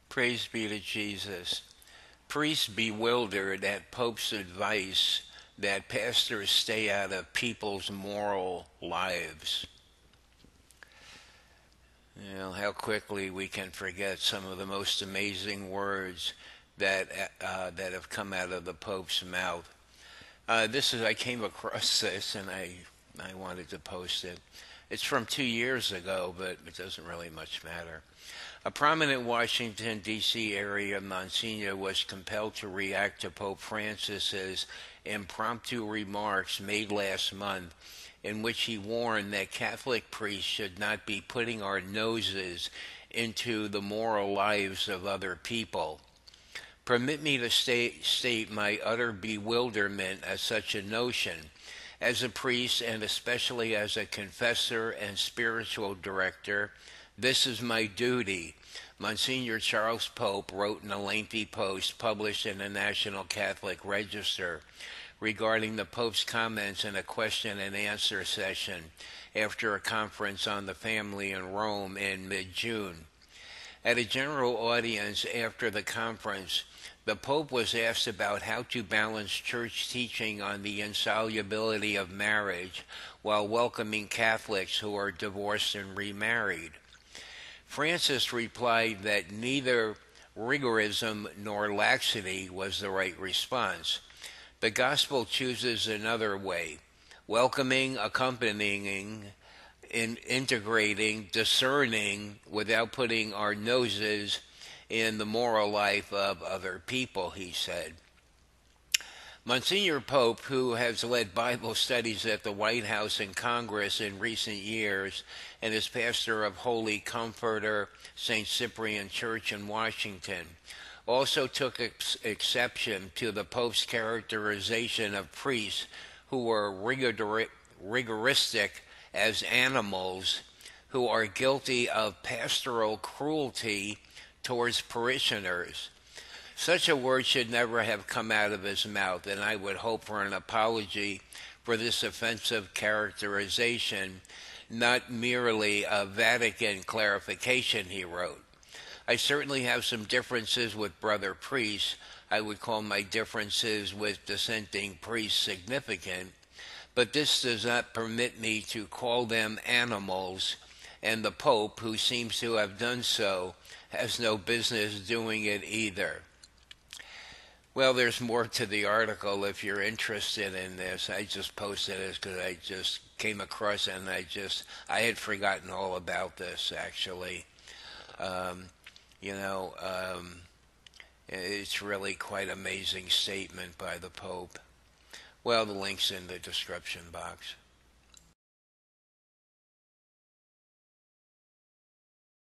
Praise be to Jesus. Priests bewildered at Pope's advice that pastors stay out of people's moral lives. How quickly we can forget some of the most amazing words that have come out of the Pope's mouth. I came across this and I wanted to post it. It's from 2 years ago, but it doesn't really much matter. A prominent Washington, D.C. area Monsignor was compelled to react to Pope Francis's impromptu remarks made last month, in which he warned that Catholic priests should not be putting our noses into the moral lives of other people. Permit me to state my utter bewilderment at such a notion. As a priest, and especially as a confessor and spiritual director, this is my duty. Monsignor Charles Pope wrote in a lengthy post published in the National Catholic Register regarding the Pope's comments in a question and answer session after a conference on the family in Rome in mid-June. At a general audience after the conference, the Pope was asked about how to balance church teaching on the insolubility of marriage while welcoming Catholics who are divorced and remarried. Francis replied that neither rigorism nor laxity was the right response. The gospel chooses another way: welcoming, accompanying, integrating, discerning, without putting our noses in the moral life of other people, he said. Monsignor Pope, who has led Bible studies at the White House and Congress in recent years and is pastor of Holy Comforter St. Cyprian Church in Washington, also took exception to the Pope's characterization of priests who were rigoristic as animals who are guilty of pastoral cruelty towards parishioners. Such a word should never have come out of his mouth, and I would hope for an apology for this offensive characterization, not merely a Vatican clarification, he wrote. I certainly have some differences with brother priests. I would call my differences with dissenting priests significant, but this does not permit me to call them animals, and the Pope, who seems to have done so, has no business doing it either. Well, there's more to the article if you're interested in this. I just posted it because I just came across it and I had forgotten all about this actually. Um, it's really quite an amazing statement by the Pope. Well, the link's in the description box.